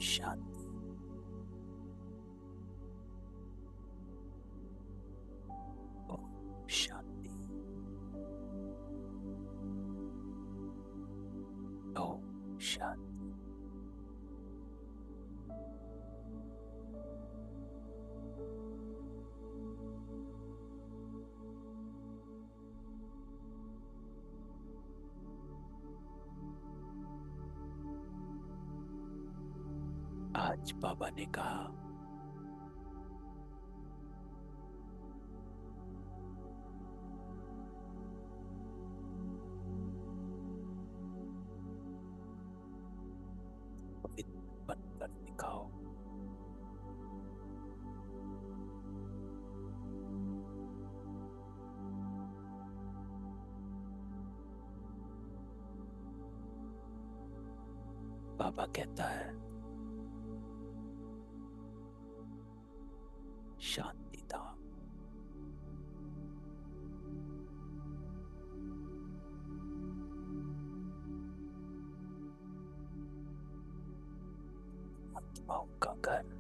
शांति। ओम शांति। ओम शांति। आज बाबा ने कहा, पवित्र बनकर दिखाओ। बाबा कहता है शांति धाम। आत्माओं का घर।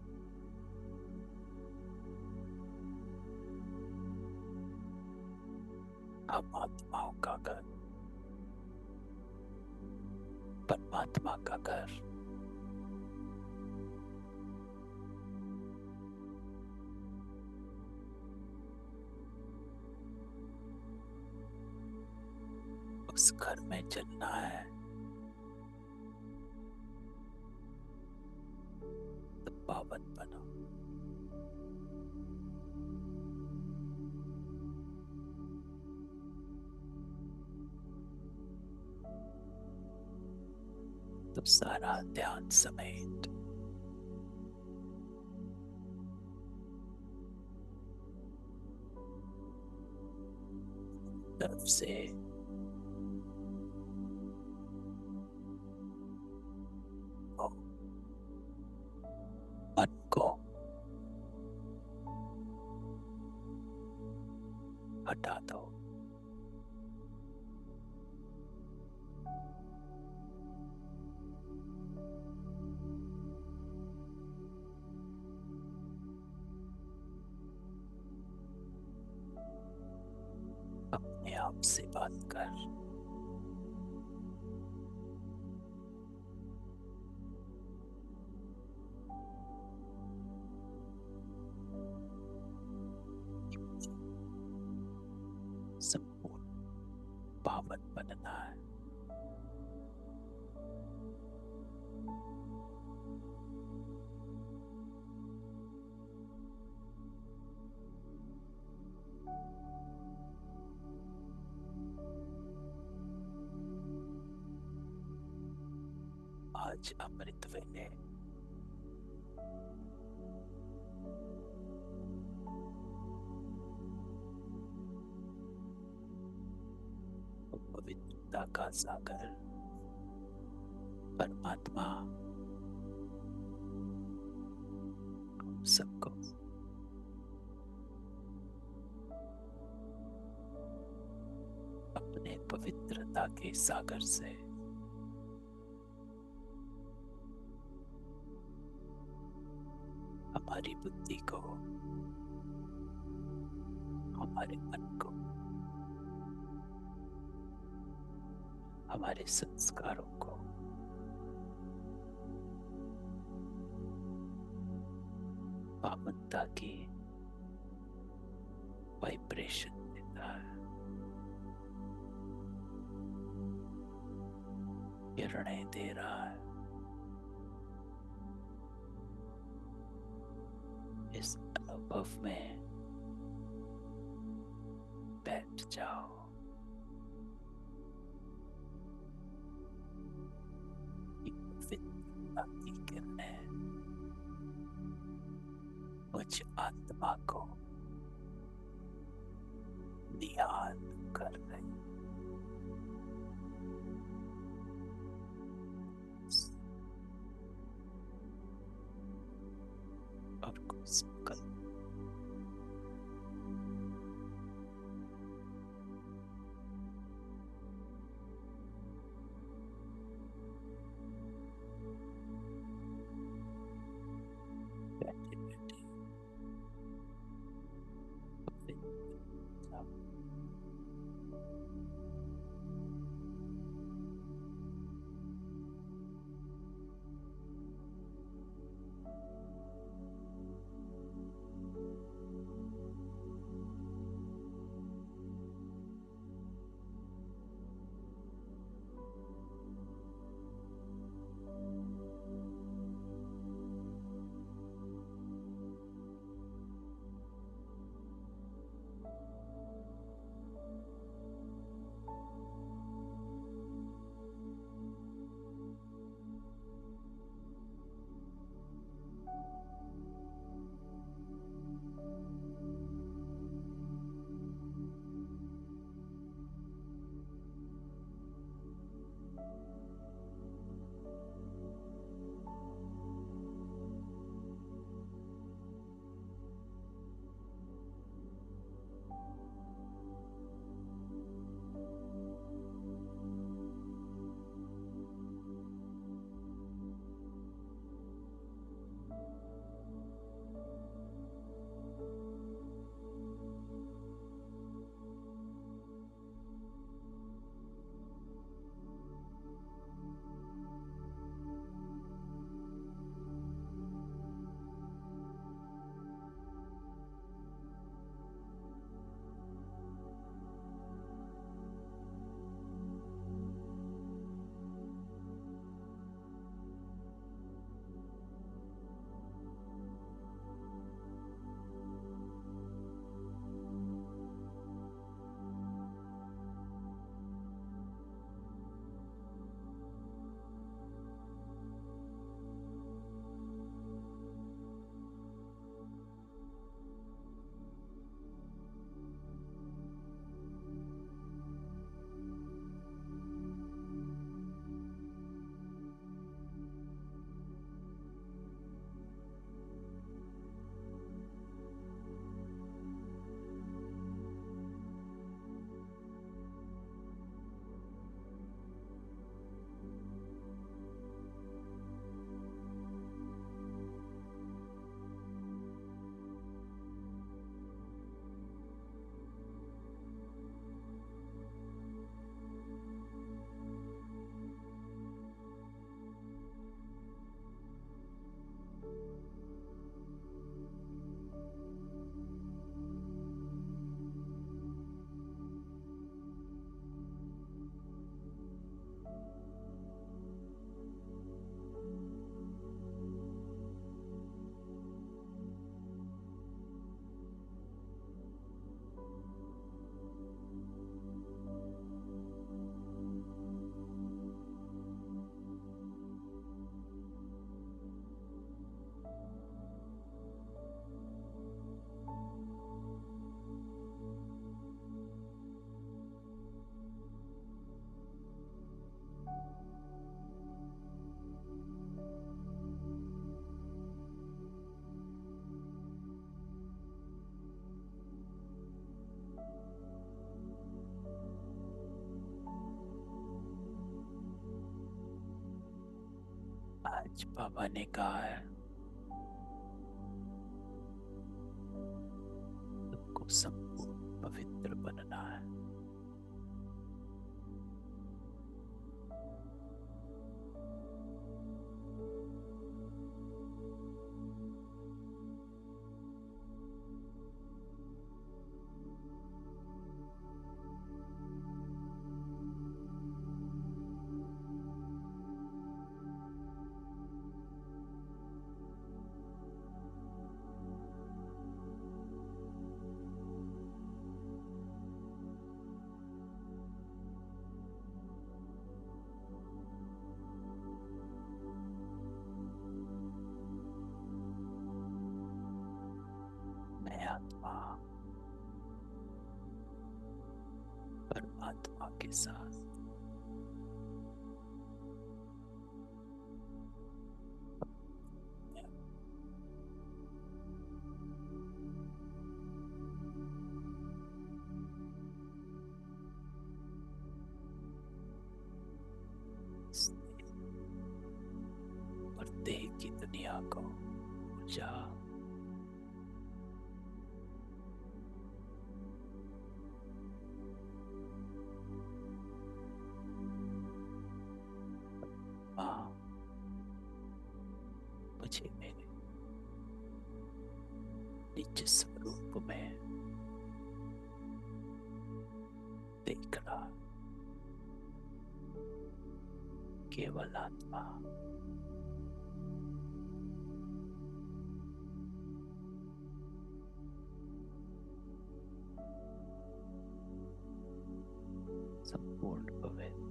हम आत्माओं का घर, परमात्मा का घर। उस घर में चलना है तो पावन बनो। तो सारा ध्यान समेत तरफ से मन को हटा दो। अपने आप से बात कर। संपूर्ण पावन बनना है। आज अमृत वेले पवित्रता का सागर परमात्मा हम सबको अपने पवित्रता के सागर से हमारी बुद्धि को, हमारे मन को, हमारे संस्कारों को पावनता की वाइब्रेशन देता है। किरणें दे रहा है। इस अनुभव में बैठ जाओ। पवित्रता की किरणें मुझ आत्मा को निहाल कर रही। और कोई संकल्प बैठे बैठे पवित्रता आज बाबा ने कहा है सबको संपूर्ण पवित्र बनना है। मैं आत्मा परमात्मा के साथ इस और देह की दुनिया को ऊर्जा मुझे मेरे निज स्वरूप में देखना। केवल आत्मा संपूर्ण पवित्र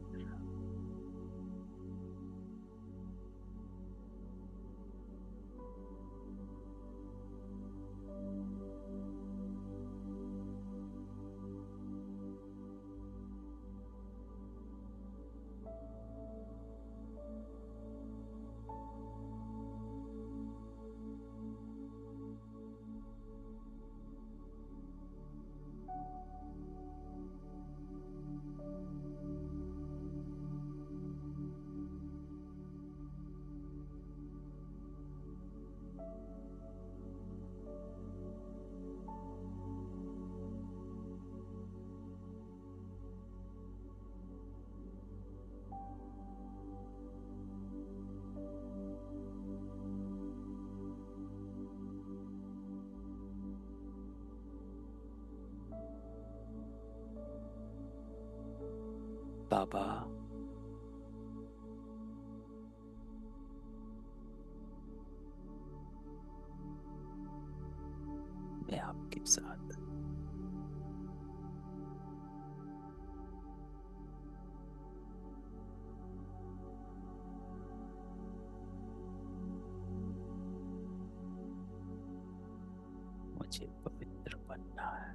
बाबा मैं आपके साथ मुझे पवित्र बनना है।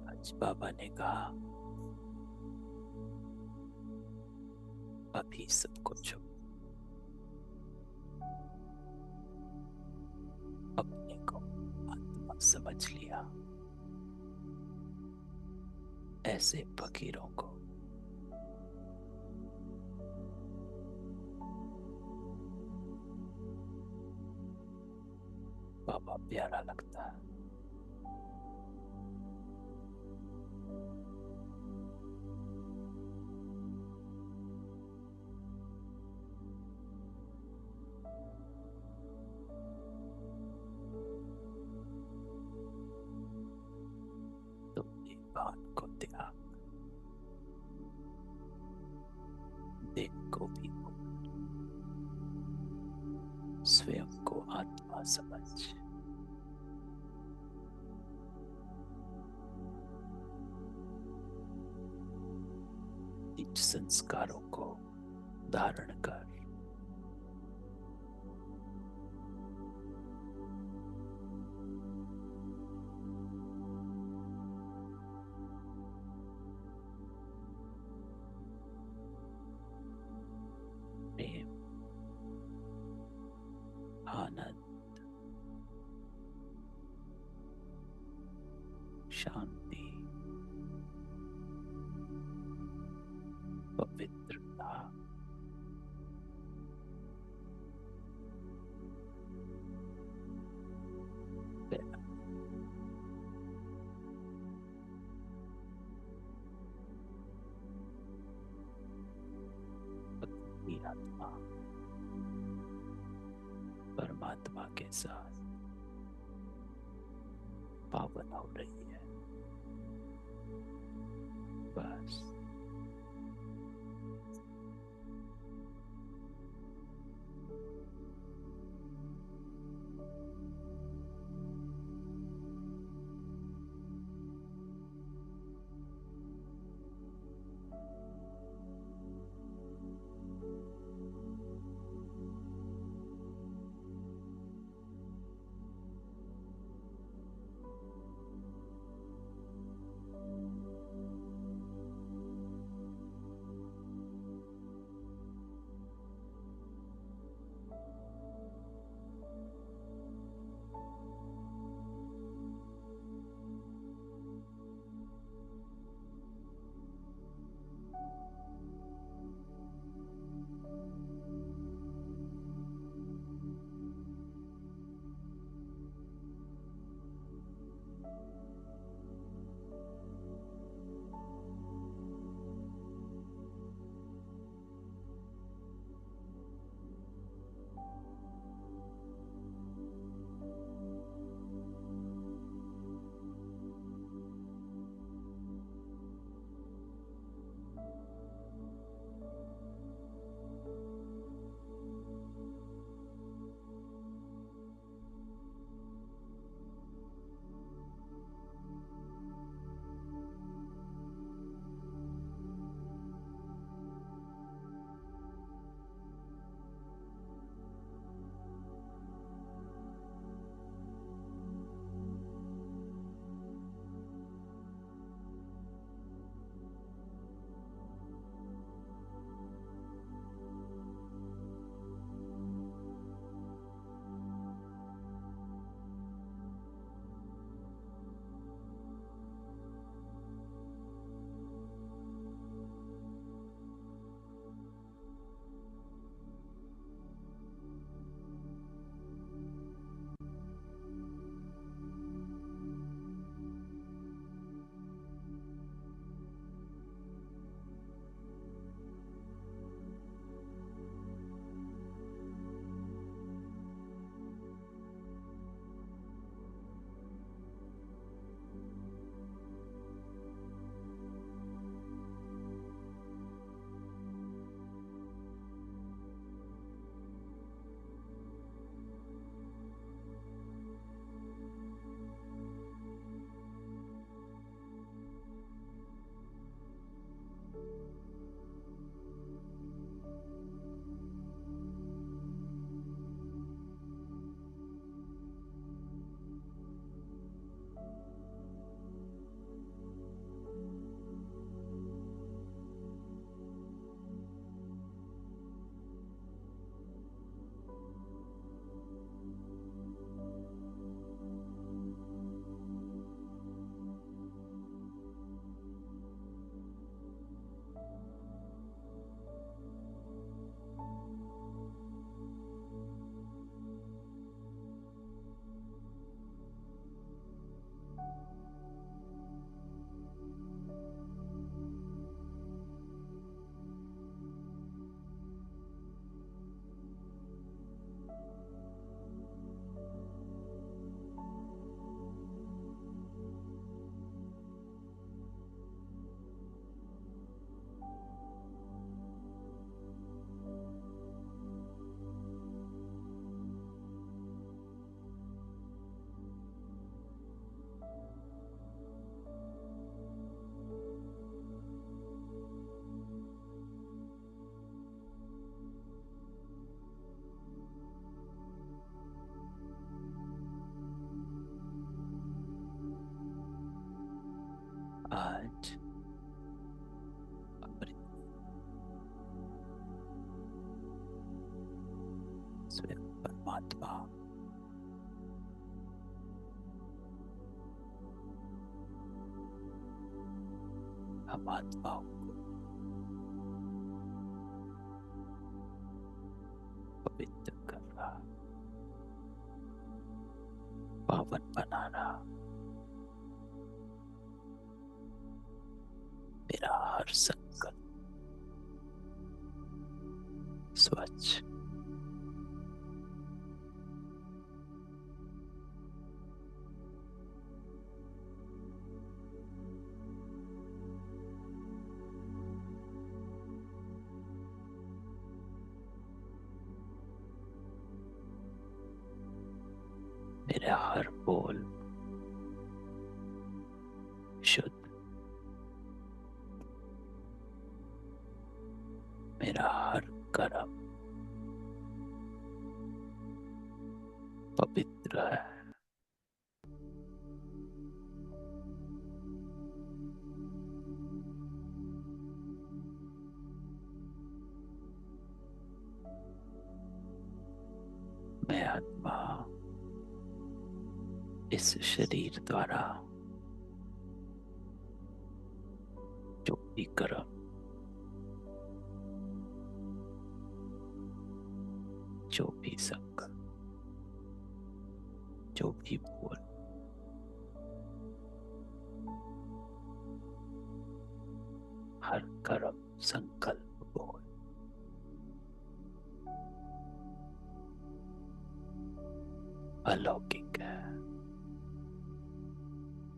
आज बाबा ने कहा अभी सब कुछ अपने को आत्मा समझ लिया। ऐसे फकीरों को बाबा प्यारा लगता है। तुमने भान को त्याग, देह को भी भूल, स्वयं को आत्मा समझ नीच संस्कारों को धारण कर प्रेम, आनंद, शांति, पवित्रता, प्यार, अपनी आत्मा परमात्मा के साथ पावन हो रही है। बस आज अमृत स्वयं परमात्मा हम आत्माओं को पवित्र कर रहा, पावन बना रहा। मेरा हर संकल्प स्वच्छ, मेरा हर बोल शुद्ध, मेरा हर कर्म पवित्र है। मैं आत्मा इस शरीर द्वारा जो भी कर्म, जो भी संकल्प, जो भी बोल, हर कर्म संकल्प बोल अलौकिक है,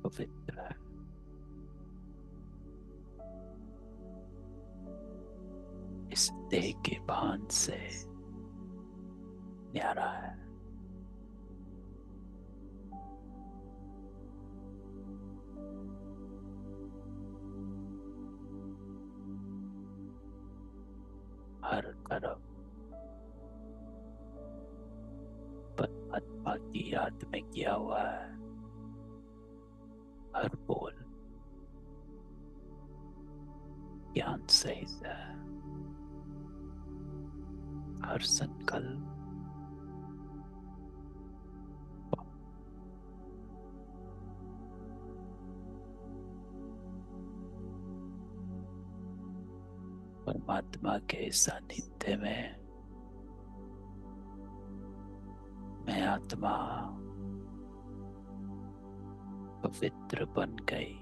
पवित्र है। इस देह के भान से न्यारा है। हर कर्म परमात्मा की याद में किया हुआ है। हर बोल ज्ञान सहित है। हर संकल्प परमात्मा के सानिध्य में मैं आत्मा पवित्र बन गई।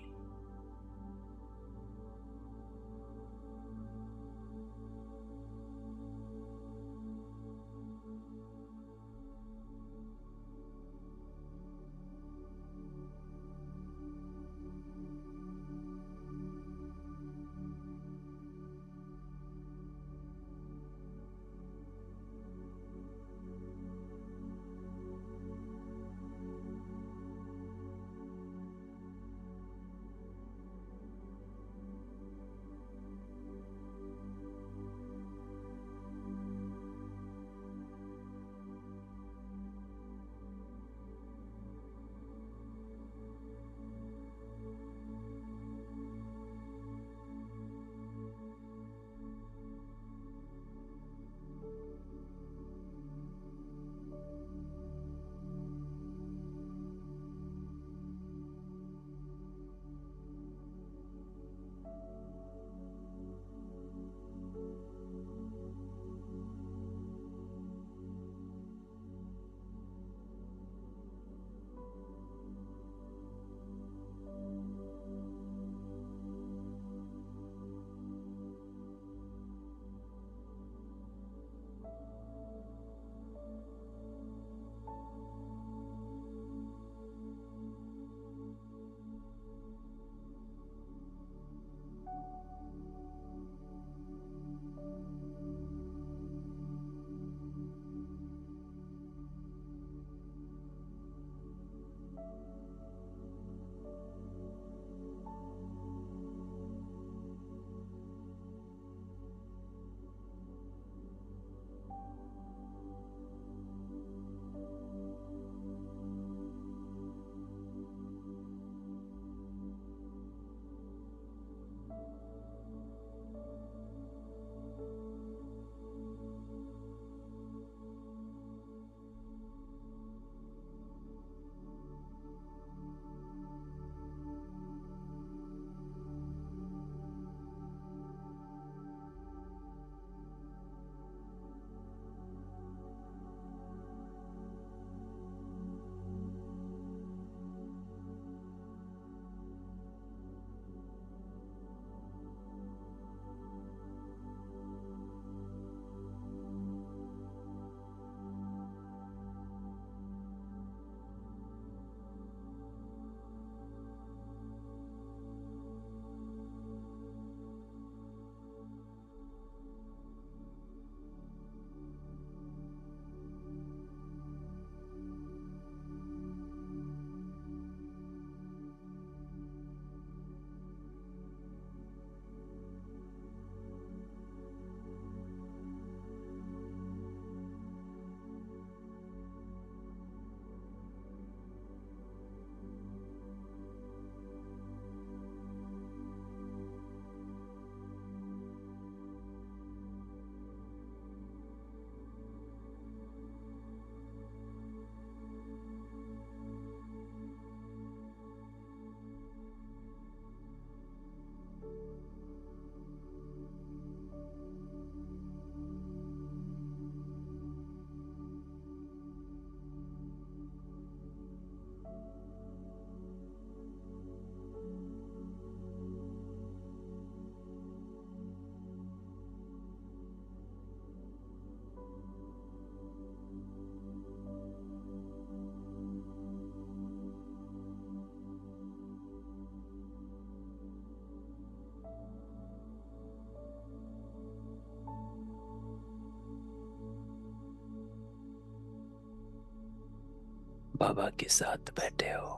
बाबा के साथ बैठे हो।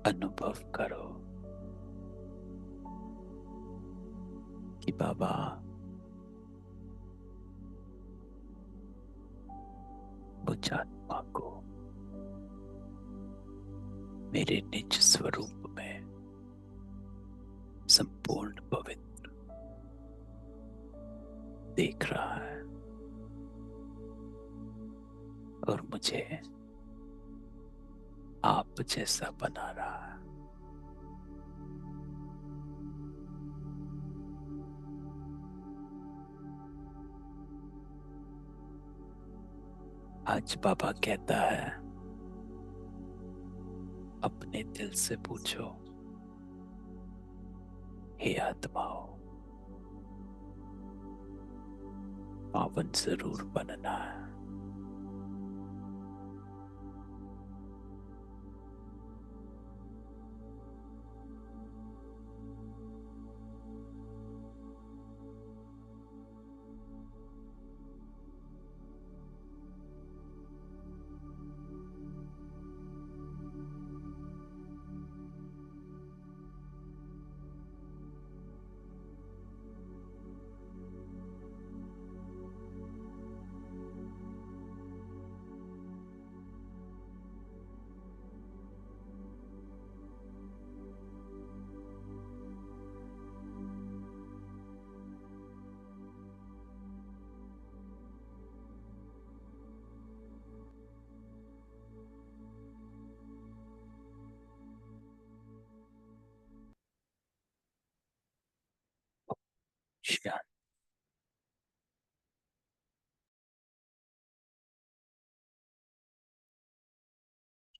अनुभव करो कि बाबा मुझ आत्मा को मेरे निज स्वरूप में संपूर्ण पवित्र देख रहा है और मुझे आप जैसा बना रहा है। आज बाबा कहता है, अपने दिल से पूछो, हे आत्माओं, पावन जरूर बनना है।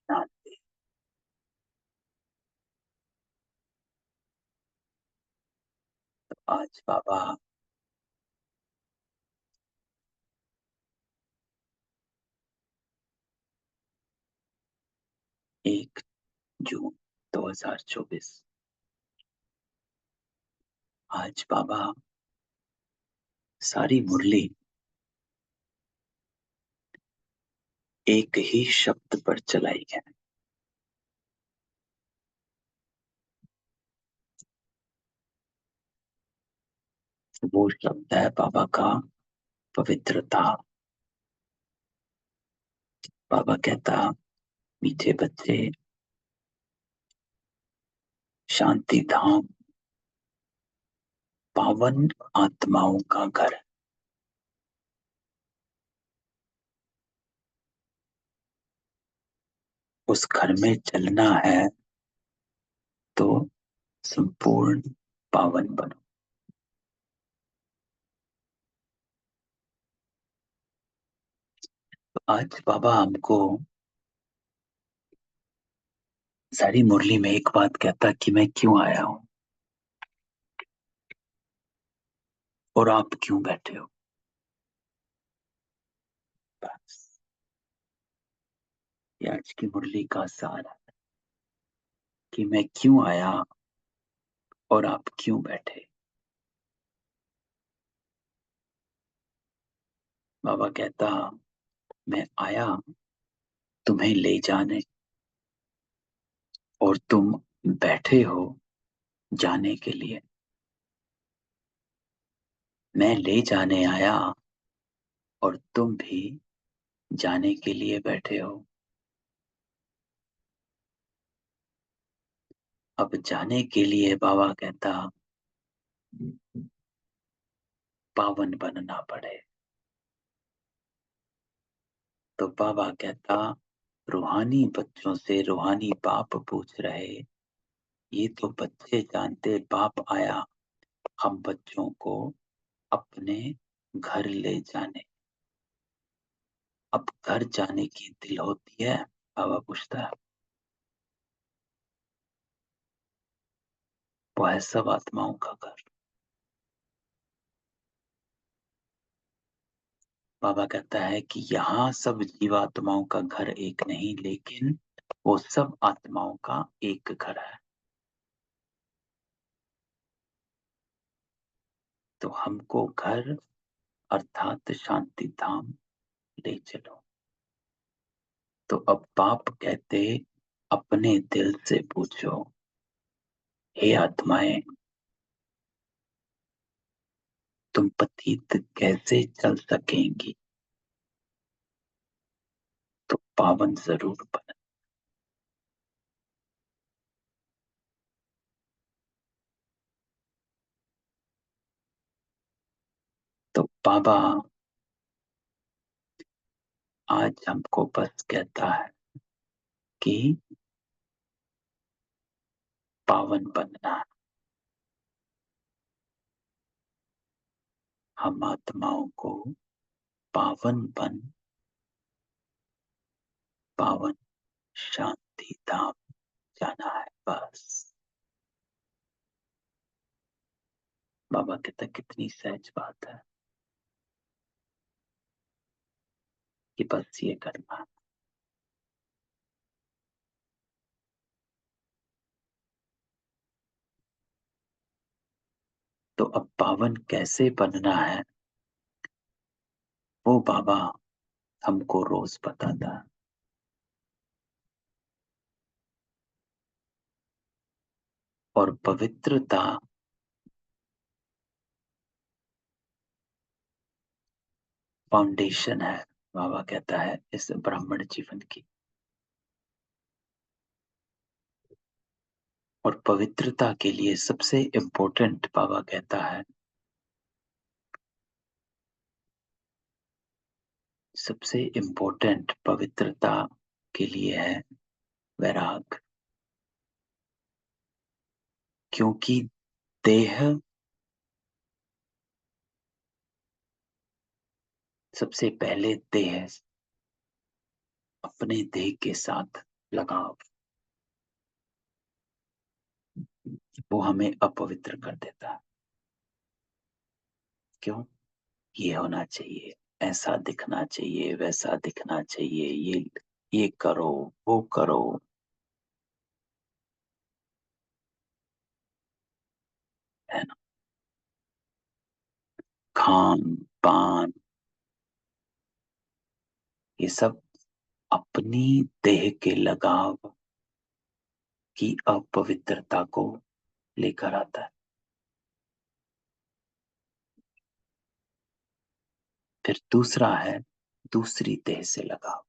शांति। आज बाबा 1 जून 2024, आज बाबा सारी मुरली एक ही शब्द पर चलाई है। वो शब्द है बाबा का पवित्रता। बाबा कहता, मीठे बच्चे, शांति धाम पावन आत्माओं का घर है। उस घर में चलना है तो संपूर्ण पावन बनो। तो आज बाबा हमको सारी मुरली में एक बात कहता कि मैं क्यों आया हूं और आप क्यों बैठे हो। बस ये आज की मुरली का सार है कि मैं क्यों आया और आप क्यों बैठे। बाबा कहता, मैं आया तुम्हें ले जाने और तुम बैठे हो जाने के लिए। मैं ले जाने आया और तुम भी जाने के लिए बैठे हो। अब जाने के लिए बाबा कहता पावन बनना पड़े। तो बाबा कहता, रूहानी बच्चों से रूहानी बाप पूछ रहे, ये तो बच्चे जानते बाप आया हम बच्चों को अपने घर ले जाने। अब घर जाने की दिल होती है, बाबा पूछता है। वो है सब आत्माओं का घर। बाबा कहता है कि यहाँ सब जीवात्माओं का घर एक नहीं, लेकिन वो सब आत्माओं का एक घर है। तो हमको घर अर्थात शांति धाम ले चलो। तो अब बाप कहते, अपने दिल से पूछो, हे आत्माएं, तुम पतित कैसे चल सकेंगी? तो पावन जरूर बन। तो बाबा आज हमको बस कहता है कि पावन बनना है। हम आत्माओं को पावन बन, पावन शांति धाम जाना है बस। बाबा कहता कितनी सहज बात है कि बस ये करना है। तो अब पावन कैसे बनना है वो बाबा हमको रोज बताता है। और पवित्रता फाउंडेशन है, बाबा कहता है, इस ब्राह्मण जीवन की। और पवित्रता के लिए सबसे इम्पोर्टेंट बाबा कहता है, सबसे इम्पोर्टेंट पवित्रता के लिए है वैराग। क्योंकि देह, सबसे पहले देह, अपने देह के साथ लगाव, वो हमें अपवित्र कर देता है। क्यों? ये होना चाहिए, ऐसा दिखना चाहिए, वैसा दिखना चाहिए, ये करो, वो करो, है ना? खान पान, ये सब अपनी देह के लगाव की अपवित्रता को लेकर आता है। फिर दूसरा है दूसरी देह से लगाव।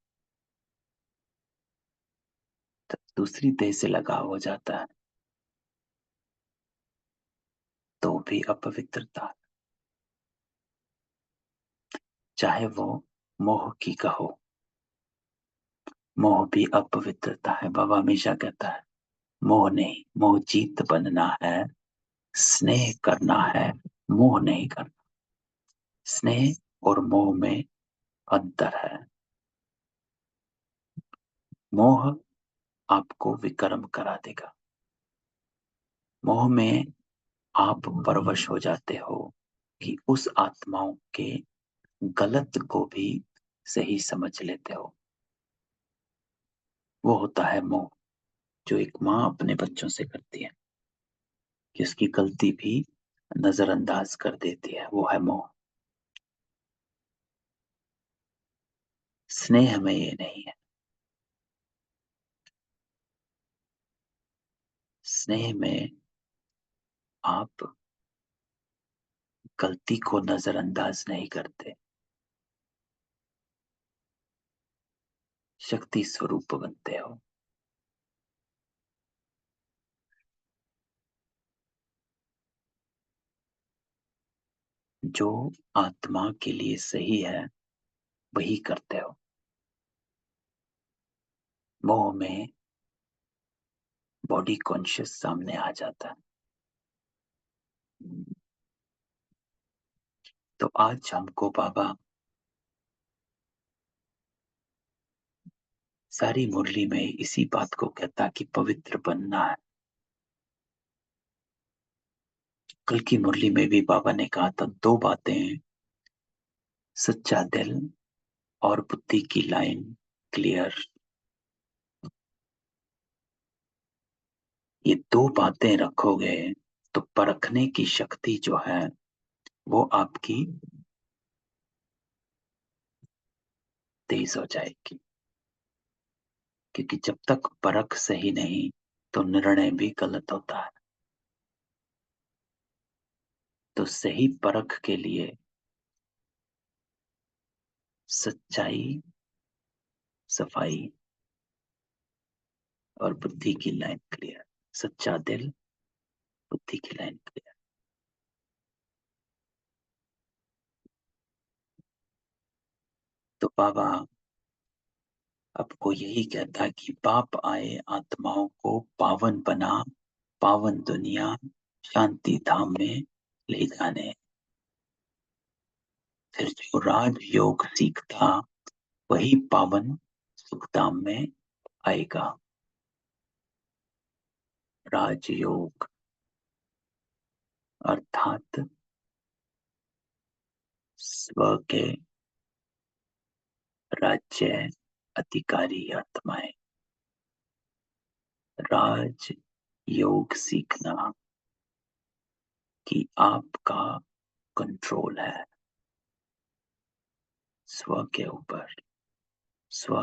तब दूसरी देह से लगाव हो जाता है तो भी अपवित्रता, चाहे वो मोह की कहो। मोह भी अपवित्रता है। बाबा हमेशा कहता है मोह नहीं, मोह जीत बनना है, स्नेह करना है, मोह नहीं करना। स्नेह और मोह में अंतर है। मोह आपको विकर्म करा देगा। मोह में आप परवश हो जाते हो कि उस आत्माओं के गलत को भी सही समझ लेते हो। वो होता है मोह, जो एक माँ अपने बच्चों से करती है कि उसकी गलती भी नजरअंदाज कर देती है। वो है मोह। स्नेह में ये नहीं है। स्नेह में आप गलती को नजरअंदाज नहीं करते, शक्ति स्वरूप बनते हो। जो आत्मा के लिए सही है वही करते हो। मोह में बॉडी कॉन्शियस सामने आ जाता है। तो आज हमको बाबा सारी मुरली में इसी बात को कहता कि पवित्र बनना है। कल की मुरली में भी बाबा ने कहा था दो बातें, सच्चा दिल और बुद्धि की लाइन क्लियर। ये दो बातें रखोगे तो परखने की शक्ति जो है वो आपकी तेज हो जाएगी। क्योंकि जब तक परख सही नहीं तो निर्णय भी गलत होता है। तो सही परख के लिए सच्चाई, सफाई और बुद्धि की लाइन क्लियर। सच्चा दिल, बुद्धि की लाइन क्लियर। तो बाबा आपको यही कहता है कि बाप आए आत्माओं को पावन बना, पावन दुनिया शांति धाम में ले जाने। फिर जो राज योग सीखता वही पावन सुखधाम में आएगा। राजयोग अर्थात स्व के राज्य अधिकारी आत्माएं। राज योग सीखना कि आपका कंट्रोल है स्व के ऊपर। स्व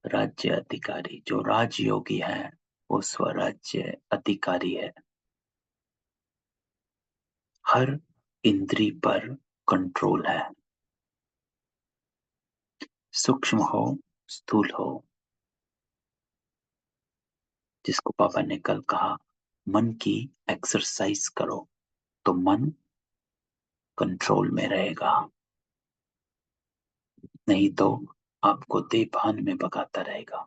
राज्य अधिकारी, जो राजयोगी है वो स्वराज्य अधिकारी है। हर इंद्री पर कंट्रोल है, सूक्ष्म हो स्थूल हो। जिसको पापा ने कल कहा मन की एक्सरसाइज करो तो मन कंट्रोल में रहेगा, नहीं तो आपको देभान में भगाता रहेगा।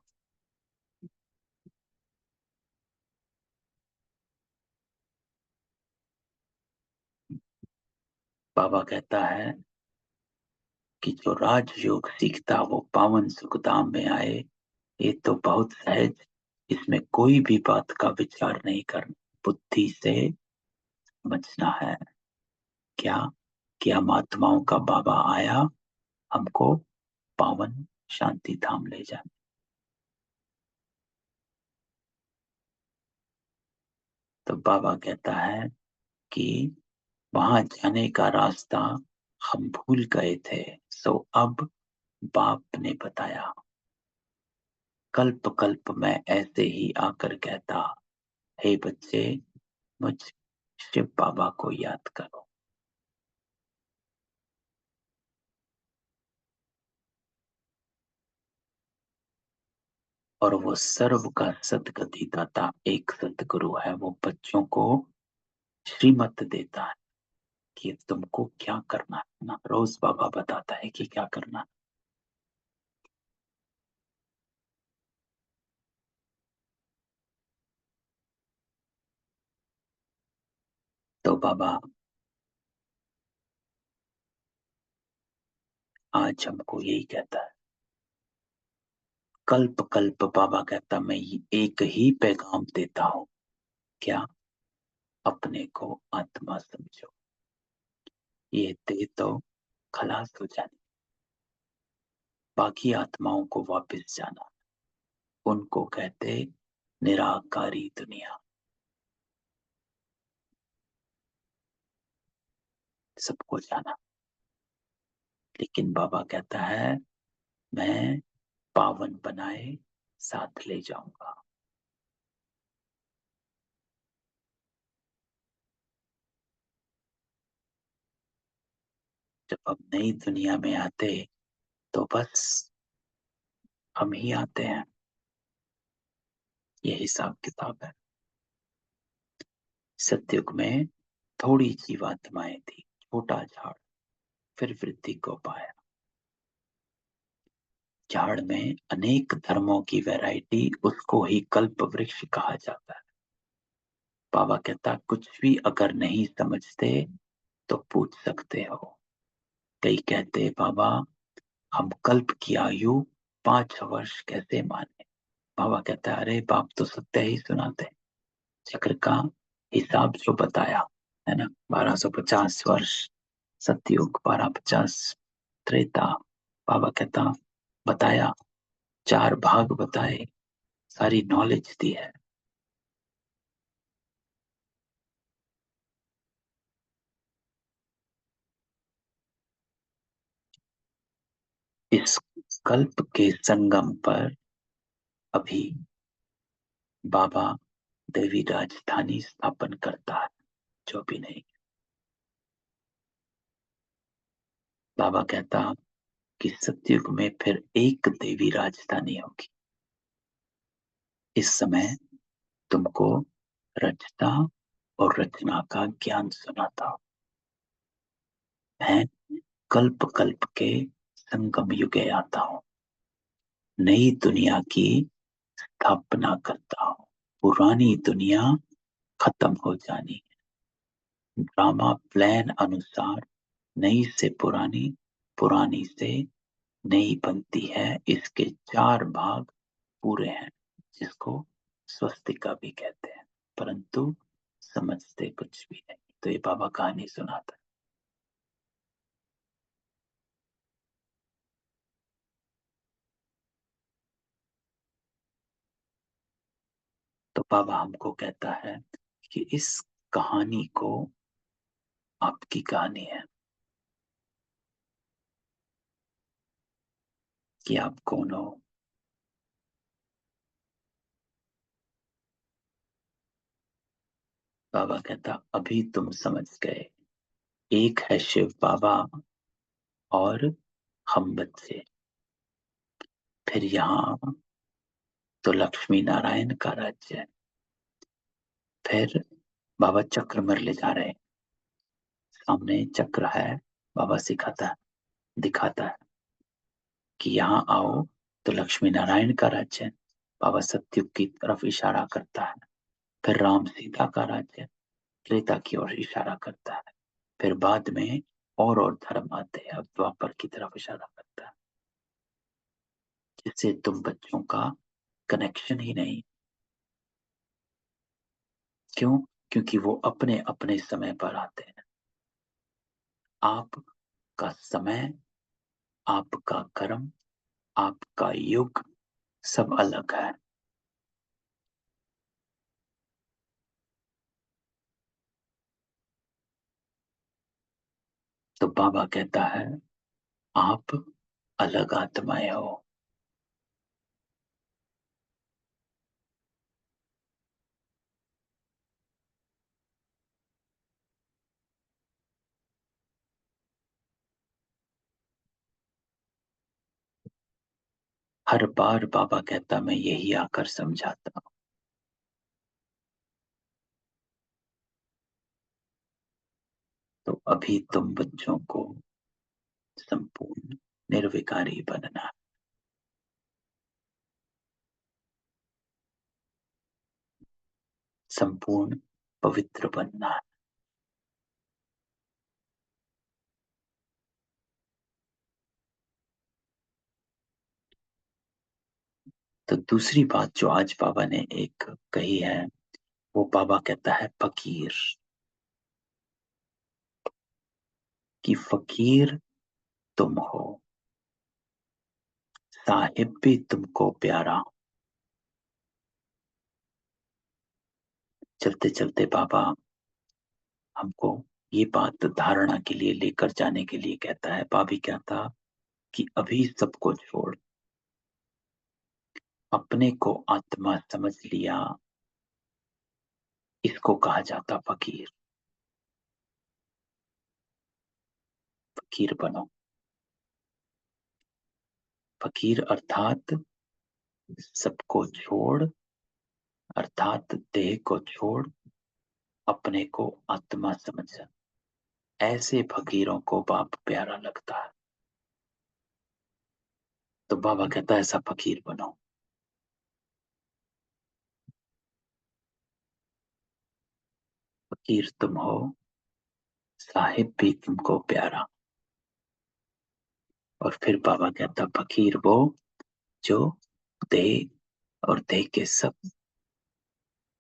बाबा कहता है कि जो राजयोग सीखता वो पावन सुखधाम में आए। ये तो बहुत सहज, इसमें कोई भी बात का विचार नहीं करना, बुद्धि से समझना है। क्या कि हम आत्माओं का बाबा आया हमको पावन शांति धाम ले जाने। तो बाबा कहता है कि वहां जाने का रास्ता हम भूल गए थे, सो अब बाप ने बताया। कल्प कल्प में ऐसे ही आकर कहता, हे बच्चे मुझ शिव बाबा को याद करो। और वो सर्व का सदगति दाता एक सदगुरु है। वो बच्चों को श्रीमत देता है कि तुमको क्या करना है ना। रोज बाबा बताता है कि क्या करना है। तो बाबा आज हमको यही कहता है। कल्प कल्प बाबा कहता मैं एक ही पैगाम देता हूं। क्या? अपने को आत्मा समझो। ये दे तो खलास हो जाने, बाकी आत्माओं को वापस जाना। उनको कहते निराकारी दुनिया। सबको जाना। लेकिन बाबा कहता है मैं पावन बनाए साथ ले जाऊंगा। जब हम नई दुनिया में आते तो बस हम ही आते हैं। ये हिसाब किताब है। सतयुग में थोड़ी जीवात्माएं थी, छोटा झाड़, फिर वृद्धि को पाया। झाड़ में अनेक धर्मों की वैरायटी, उसको ही कल्प वृक्ष कहा जाता है। बाबा कहता कुछ भी अगर नहीं समझते तो पूछ सकते हो। कई कहते बाबा हम कल्प की आयु 5 वर्ष कैसे माने। बाबा कहता है अरे बाप तो सत्य ही सुनाते। चक्र का हिसाब जो बताया है ना, 1250 वर्ष सतयुग, 1250 त्रेता। बाबा कहता बताया, 4 भाग बताए, सारी नॉलेज दी है। इस कल्प के संगम पर अभी बाबा देवी राजधानी स्थापन करता है। जो भी नहीं, बाबा कहता कि सतयुग में फिर एक देवी राजधानी होगी। इस समय तुमको रचना और रचना का ज्ञान सुनाता हूं। मैं कल्प कल्प के संगम युगे आता हूं, नई दुनिया की स्थापना करता हूं। पुरानी दुनिया खत्म हो जानी है। ड्रामा प्लान अनुसार नई से पुरानी, पुरानी से नई बनती है। इसके 4 भाग पूरे हैं, जिसको स्वस्तिका भी कहते हैं, परंतु समझते कुछ भी नहीं। तो ये बाबा कहानी सुनाता है। तो बाबा हमको कहता है कि इस कहानी को आपकी कहानी है कि आप कौन हो। बाबा कहता अभी तुम समझ गए, एक है शिव बाबा और हम बच्चे। फिर यहाँ तो लक्ष्मी नारायण का राज्य है। फिर बाबा चक्र में ले जा रहे हैं, सामने चक्र है। बाबा सिखाता है, दिखाता है कि यहाँ आओ तो लक्ष्मी नारायण का राज्य है। बाबा सतयुग की तरफ इशारा करता है। फिर राम सीता का राज्य है, त्रेता की ओर इशारा करता है। फिर बाद में और धर्म आते हैं। अब द्वापर की तरफ इशारा करता है, जिससे तुम बच्चों का कनेक्शन ही नहीं। क्यों? क्योंकि वो अपने अपने समय पर आते हैं। आपका समय, आपका कर्म, आपका युग सब अलग है। तो बाबा कहता है आप अलग आत्माएं हो। हर बार बाबा कहता मैं यही आकर समझाता हूं। तो अभी तुम बच्चों को संपूर्ण निर्विकारी बनना, संपूर्ण पवित्र बनना है। तो दूसरी बात जो आज बाबा ने एक कही है, वो बाबा कहता है फकीर, कि फकीर तुम हो, साहिब भी तुमको प्यारा। चलते चलते बाबा हमको ये बात धारणा के लिए लेकर जाने के लिए कहता है। भाभी कहता कि अभी सबको छोड़, अपने को आत्मा समझ लिया, इसको कहा जाता फकीर। फकीर बनो। फकीर अर्थात सबको छोड़, अर्थात देह को छोड़, अपने को आत्मा समझ। ऐसे फकीरों को बाप प्यारा लगता है। तो बाबा कहता है ऐसा फकीर बनो। फकीर तुम हो, साहिब भी तुमको प्यारा। और फिर बाबा कहता फकीर वो जो देह और देह के सब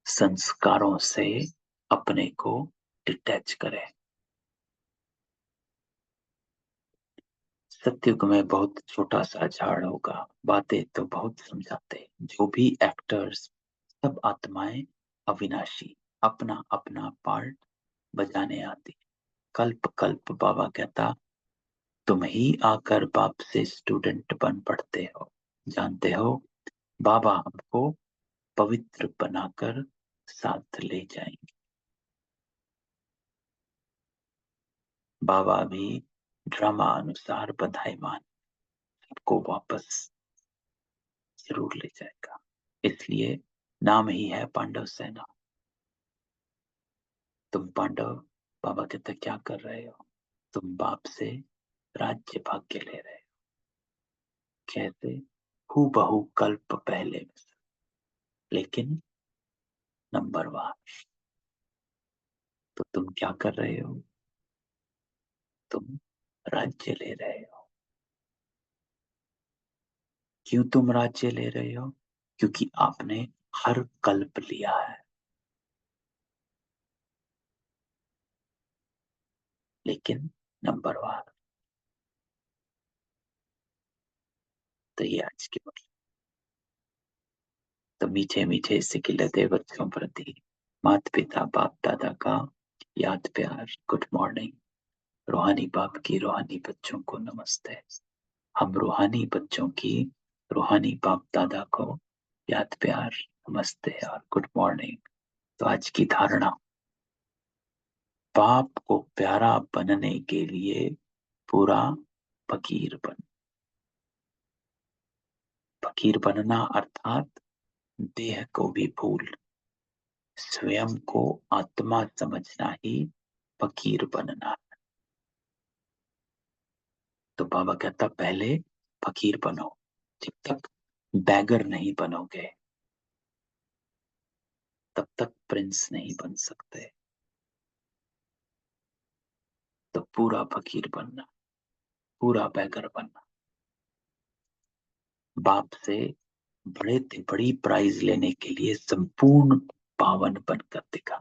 संस्कारों से अपने को डिटैच करे। सत्युग में बहुत छोटा सा झाड़ होगा, बातें तो बहुत समझाते। जो भी एक्टर्स, सब आत्माएं अविनाशी, अपना अपना पार्ट बजाने आती। कल्प कल्प बाबा कहता तुम ही आकर बाप से स्टूडेंट बन पढ़ते हो। जानते हो, बाबा हमको पवित्र बनाकर साथ ले जाएंगे। बाबा भी ड्रामा अनुसार बधाईमान सबको वापस जरूर ले जाएगा। इसलिए नाम ही है पांडव सेना। तुम पांडव, बाबा कहते क्या कर रहे हो? तुम बाप से राज्य भाग्य ले रहे हो। कैसे? हूबहू कल्प पहले में से, लेकिन नंबर वन। तो तुम क्या कर रहे हो? तुम राज्य ले रहे हो। क्यों तुम राज्य ले रहे हो? क्योंकि आपने हर कल्प लिया है, लेकिन नंबर वन। तो ये आज की बात। तो मीठे मीठे सिकिलते बच्चों प्रति माता पिता बाप दादा का याद प्यार गुड मॉर्निंग। रूहानी बाप की रूहानी बच्चों को नमस्ते। हम रूहानी बच्चों की रूहानी बाप दादा को याद प्यार नमस्ते और गुड मॉर्निंग। तो आज की धारणा, बाप को प्यारा बनने के लिए पूरा फकीर बन। फकीर बनना अर्थात देह को भी भूल स्वयं को आत्मा समझना ही फकीर बनना। तो बाबा कहता पहले फकीर बनो। जब तक बैगर नहीं बनोगे तब तक प्रिंस नहीं बन सकते। तो पूरा फकीर बनना, पूरा बैगर बनना। बाप से बड़े से बड़ी प्राइज लेने के लिए संपूर्ण पावन बनकर दिखा।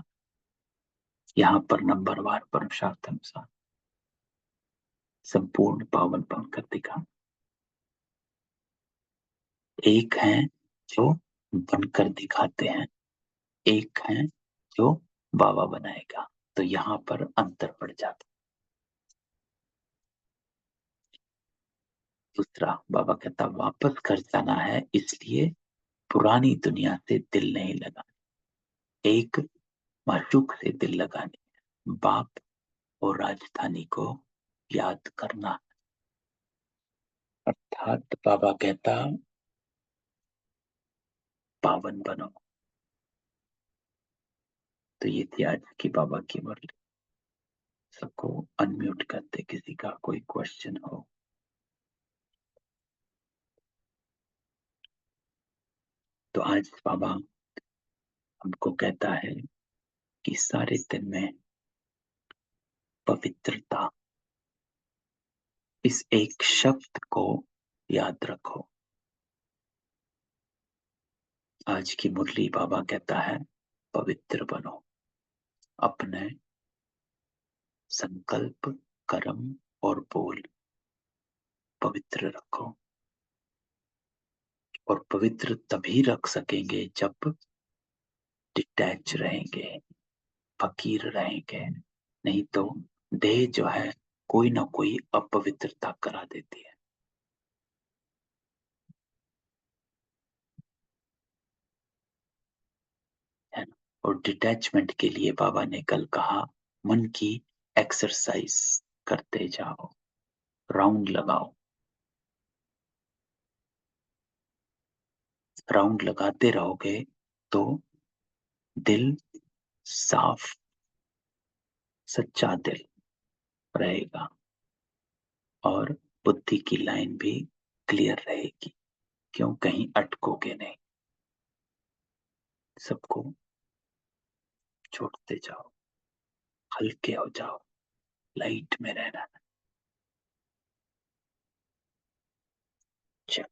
यहाँ पर नंबर वार परमशास्त्र अनुसार संपूर्ण पावन बनकर दिखा। एक है जो बनकर दिखाते हैं, एक है जो बाबा बनाएगा। तो यहाँ पर अंतर पड़ जाता। दूसरा, बाबा कहता वापस घर जाना है, इसलिए पुरानी दुनिया से दिल नहीं लगा, एक माशूक से दिल लगाने, बाप और राजधानी को याद करना। अर्थात बाबा कहता पावन बनो। तो ये थी आज की बाबा की मुरली। सबको अनम्यूट करते, किसी का कोई क्वेश्चन हो। तो आज बाबा हमको कहता है कि सारे दिन में पवित्रता, इस एक शब्द को याद रखो। आज की मुरली बाबा कहता है पवित्र बनो, अपने संकल्प कर्म और बोल पवित्र रखो। और पवित्र तभी रख सकेंगे जब डिटैच रहेंगे, फकीर रहेंगे। नहीं तो देह जो है कोई ना कोई अपवित्रता करा देती है ना। और डिटैचमेंट के लिए बाबा ने कल कहा मन की एक्सरसाइज करते जाओ, राउंड लगाओ। राउंड लगाते रहोगे तो दिल साफ, सच्चा दिल रहेगा और बुद्धि की लाइन भी क्लियर रहेगी। क्यों? कहीं अटकोगे नहीं। सबको छोड़ते जाओ, हल्के हो जाओ, लाइट में रहना। चल,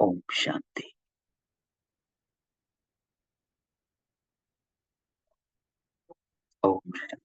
ओम शांति। ओम शांति।